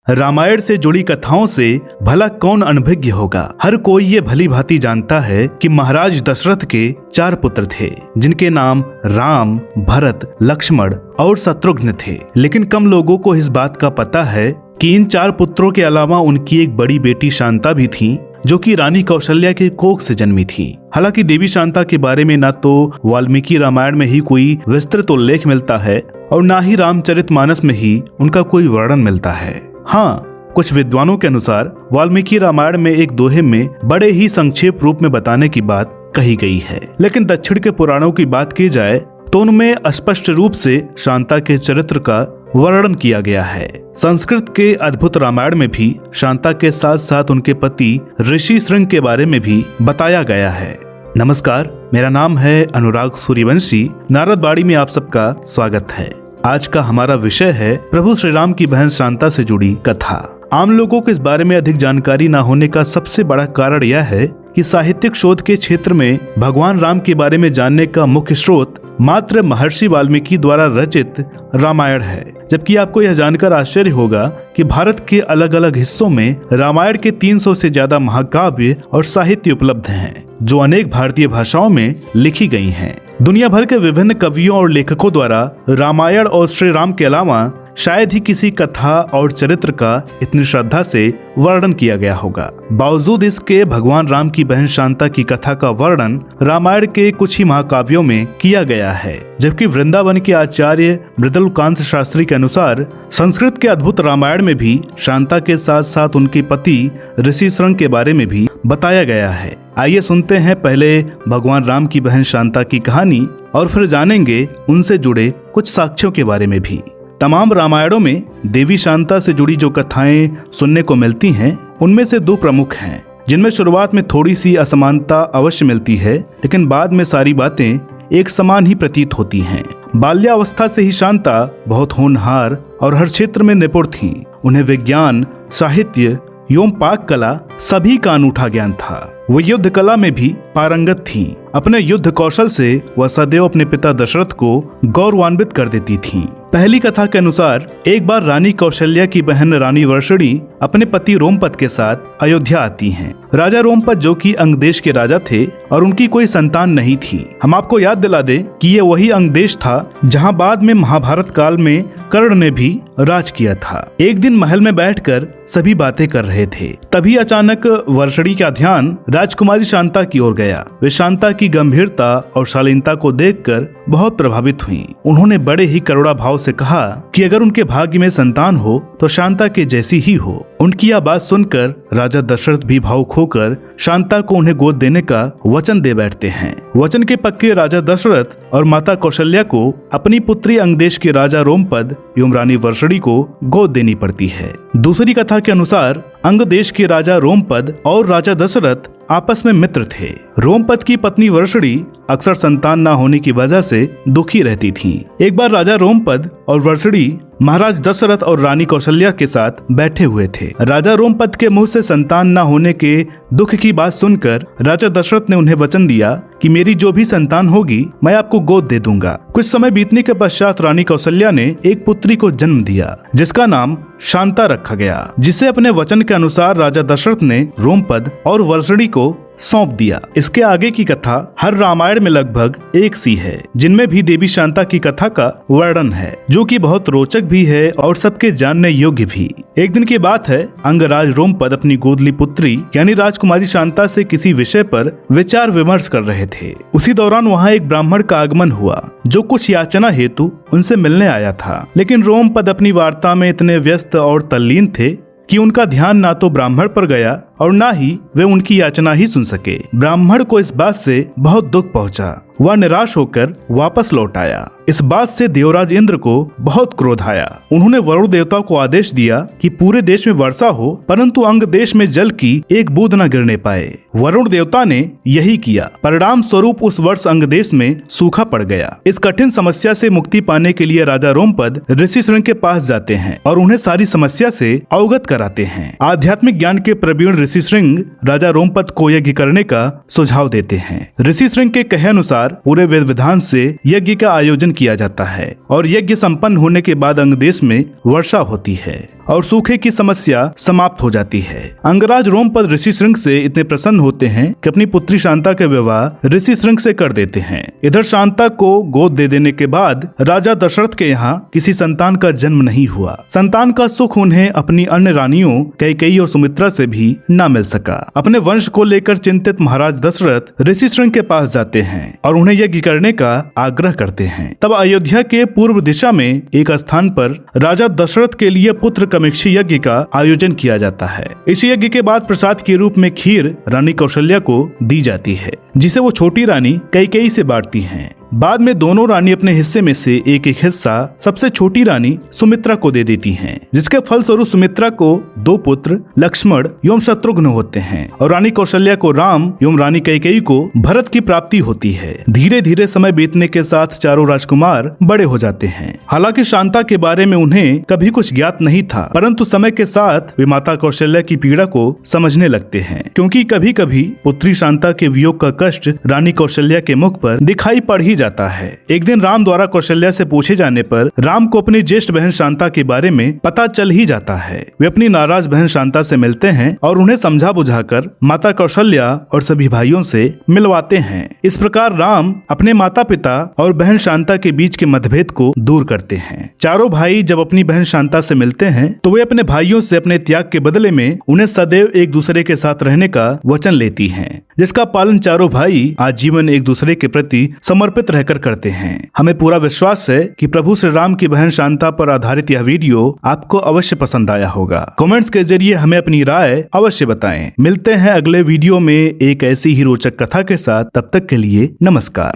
रामायण से जुड़ी कथाओं से भला कौन अनभिज्ञ होगा। हर कोई ये भली भांति जानता है कि महाराज दशरथ के 4 पुत्र थे, जिनके नाम राम, भरत, लक्ष्मण और शत्रुघ्न थे। लेकिन कम लोगों को इस बात का पता है कि इन 4 पुत्रों के अलावा उनकी एक बड़ी बेटी शांता भी थी, जो कि रानी कौशल्या के कोख से जन्मी थी। हालांकि देवी शांता के बारे में न तो वाल्मीकि रामायण में ही कोई विस्तृत उल्लेख मिलता है और न ही रामचरितमानस में ही उनका कोई वर्णन मिलता है। हाँ, कुछ विद्वानों के अनुसार वाल्मीकि रामायण में एक दोहे में बड़े ही संक्षेप रूप में बताने की बात कही गई है। लेकिन दक्षिण के पुराणों की बात की जाए तो उनमें स्पष्ट रूप से शांता के चरित्र का वर्णन किया गया है। संस्कृत के अद्भुत रामायण में भी शांता के साथ साथ उनके पति ऋषि श्रृंग के बारे में भी बताया गया है। नमस्कार, मेरा नाम है अनुराग सूर्यवंशी। नारद बाड़ी में आप सबका स्वागत है। आज का हमारा विषय है प्रभु श्री राम की बहन शांता से जुड़ी कथा। आम लोगों को इस बारे में अधिक जानकारी न होने का सबसे बड़ा कारण यह है कि साहित्यिक शोध के क्षेत्र में भगवान राम के बारे में जानने का मुख्य स्रोत मात्र महर्षि वाल्मीकि द्वारा रचित रामायण है। जबकि आपको यह जानकर आश्चर्य होगा कि भारत के अलग अलग हिस्सों में रामायण के 300 से ज्यादा महाकाव्य और साहित्य उपलब्ध हैं, जो अनेक भारतीय भाषाओं में लिखी गई हैं। दुनिया भर के विभिन्न कवियों और लेखकों द्वारा रामायण और श्री राम के अलावा शायद ही किसी कथा और चरित्र का इतनी श्रद्धा से वर्णन किया गया होगा। बावजूद इसके भगवान राम की बहन शांता की कथा का वर्णन रामायण के कुछ ही महाकाव्यों में किया गया है। जबकि वृंदावन के आचार्य मृदुलकांत शास्त्री के अनुसार संस्कृत के अद्भुत रामायण में भी शांता के साथ साथ उनके पति ऋषि श्रृंग के बारे में भी बताया गया है। आइए सुनते हैं पहले भगवान राम की बहन शांता की कहानी और फिर जानेंगे उनसे जुड़े कुछ साक्ष्यों के बारे में भी। तमाम रामायणों में देवी शांता से जुड़ी जो कथाएं सुनने को मिलती हैं, उनमें से 2 प्रमुख हैं, जिनमें शुरुआत में थोड़ी सी असमानता अवश्य मिलती है, लेकिन बाद में सारी बातें एक समान ही प्रतीत होती हैं। बाल्यावस्था से ही शांता बहुत होनहार और हर क्षेत्र में निपुण थीं। उन्हें विज्ञान, साहित्य एवं पाक कला सभी का अनूठा ज्ञान था। वो युद्ध कला में भी पारंगत थीं। अपने युद्ध कौशल से वह सदैव अपने पिता दशरथ को गौरवान्वित कर देती थीं। पहली कथा के अनुसार एक बार रानी कौशल्या की बहन रानी वर्षणी अपने पति रोमपद के साथ अयोध्या आती हैं। राजा रोमपद जो कि अंग देश के राजा थे और उनकी कोई संतान नहीं थी। हम आपको याद दिला दें कि ये वही अंग देश था जहां बाद में महाभारत काल में कर्ण ने भी राज किया था। एक दिन महल में बैठकर सभी बातें कर रहे थे, तभी अचानक वर्षणी का ध्यान राजकुमारी शांता की ओर गया। वे शांता की गंभीरता और शालीनता को देखकर बहुत प्रभावित हुईं। उन्होंने बड़े ही करुणा भाव से कहा कि अगर उनके भाग्य में संतान हो तो शांता के जैसी ही हो। उनकी यह बात सुनकर राजा दशरथ भी भावुक होकर शांता को उन्हें गोद देने का वचन दे बैठते हैं। वचन के पक्के राजा दशरथ और माता कौशल्या को अपनी पुत्री अंगदेश के राजा रोमपद एवं रानी वर्षणी को गोद देनी पड़ती है। दूसरी कथा के अनुसार अंग देश के राजा रोमपद और राजा दशरथ आपस में मित्र थे। रोमपद की पत्नी वर्षणी अक्सर संतान न होने की वजह से दुखी रहती थीं। एक बार राजा रोमपद और वर्षणी महाराज दशरथ और रानी कौशल्या के साथ बैठे हुए थे। राजा रोमपद के मुंह से संतान न होने के दुख की बात सुनकर राजा दशरथ ने उन्हें वचन दिया कि मेरी जो भी संतान होगी मैं आपको गोद दे दूंगा। कुछ समय बीतने के पश्चात रानी कौशल्या ने एक पुत्री को जन्म दिया, जिसका नाम शांता रखा गया, जिसे अपने वचन के अनुसार राजा दशरथ ने रोमपद और वर्षणी को सौंप दिया। इसके आगे की कथा हर रामायण में लगभग एक सी है, जिनमें भी देवी शांता की कथा का वर्णन है, जो कि बहुत रोचक भी है और सबके जानने योग्य भी। एक दिन की बात है, अंगराज रोमपद अपनी गोदली पुत्री यानी राजकुमारी शांता से किसी विषय पर विचार विमर्श कर रहे थे। उसी दौरान वहाँ एक ब्राह्मण का आगमन हुआ, जो कुछ याचना हेतु उनसे मिलने आया था। लेकिन रोमपद अपनी वार्ता में इतने व्यस्त और तल्लीन थे कि उनका ध्यान ना तो ब्राह्मण पर गया और ना ही वे उनकी याचना ही सुन सके। ब्राह्मण को इस बात से बहुत दुख पहुंचा। वह निराश होकर वापस लौट आया। इस बात से देवराज इंद्र को बहुत क्रोध आया। उन्होंने वरुण देवता को आदेश दिया कि पूरे देश में वर्षा हो, परंतु अंग देश में जल की एक बूंद न गिरने पाए। वरुण देवता ने यही किया। परिणाम स्वरूप उस वर्ष अंग देश में सूखा पड़ गया। इस कठिन समस्या से मुक्ति पाने के लिए राजा रोमपद ऋषि श्रृंग के पास जाते हैं और उन्हें सारी समस्या से अवगत कराते हैं। आध्यात्मिक ज्ञान के प्रवीण ऋषि श्रृंग राजा रोमपद को यज्ञ करने का सुझाव देते हैं। ऋषि श्रृंग के कहे अनुसार पूरे वेद विधान से यज्ञ का आयोजन किया जाता है और यज्ञ संपन्न होने के बाद अंग देश में वर्षा होती है और सूखे की समस्या समाप्त हो जाती है। अंगराज रोमपद ऋषि श्रृंग से इतने प्रसन्न होते हैं कि अपनी पुत्री शांता के विवाह ऋषि श्रृंग से कर देते हैं। इधर शांता को गोद दे देने के बाद राजा दशरथ के यहाँ किसी संतान का जन्म नहीं हुआ। संतान का सुख उन्हें अपनी अन्य रानियों कैकेयी और सुमित्रा से भी न मिल सका। अपने वंश को लेकर चिंतित महाराज दशरथ ऋषि श्रृंग के पास जाते हैं और उन्हें यज्ञ करने का आग्रह करते हैं। तब अयोध्या के पूर्व दिशा में एक स्थान पर राजा दशरथ के लिए पुत्र कामेक्षी यज्ञ का आयोजन किया जाता है। इस यज्ञ के बाद प्रसाद के रूप में खीर रानी कौशल्या को दी जाती है, जिसे वो छोटी रानी कैकेयी से बांटती हैं। बाद में दोनों रानी अपने हिस्से में से एक एक हिस्सा सबसे छोटी रानी सुमित्रा को दे देती हैं, जिसके फलस्वरूप सुमित्रा को 2 पुत्र लक्ष्मण एवं शत्रुघ्न होते हैं और रानी कौशल्या को राम एवं रानी कैकेयी को भरत की प्राप्ति होती है। धीरे धीरे समय बीतने के साथ चारों राजकुमार बड़े हो जाते हैं। हालांकि शांता के बारे में उन्हें कभी कुछ ज्ञात नहीं था, परंतु समय के साथ वे माता कौशल्या की पीड़ा को समझने लगते हैं, क्योंकि कभी कभी पुत्री शांता के वियोग का कष्ट रानी कौशल्या के मुख पर दिखाई पड़ ही जाता है। एक दिन राम द्वारा कौशल्या से पूछे जाने पर राम को अपनी ज्येष्ठ बहन शांता के बारे में पता चल ही जाता है। वे अपनी नाराज बहन शांता से मिलते हैं और उन्हें समझा बुझाकर माता कौशल्या और सभी भाइयों से मिलवाते हैं। इस प्रकार राम अपने माता पिता और बहन शांता के बीच के मतभेद को दूर करते हैं। चारों भाई जब अपनी बहन शांता से मिलते हैं तो वे अपने भाइयों से अपने त्याग के बदले में उन्हें सदैव एक दूसरे के साथ रहने का वचन लेती हैं, जिसका पालन चारों भाई आजीवन एक दूसरे के प्रति समर्पित रहकर करते हैं। हमें पूरा विश्वास है कि प्रभु श्री राम की बहन शांता पर आधारित यह वीडियो आपको अवश्य पसंद आया होगा। कमेंट्स के जरिए हमें अपनी राय अवश्य बताएं। मिलते हैं अगले वीडियो में एक ऐसी ही रोचक कथा के साथ। तब तक के लिए नमस्कार।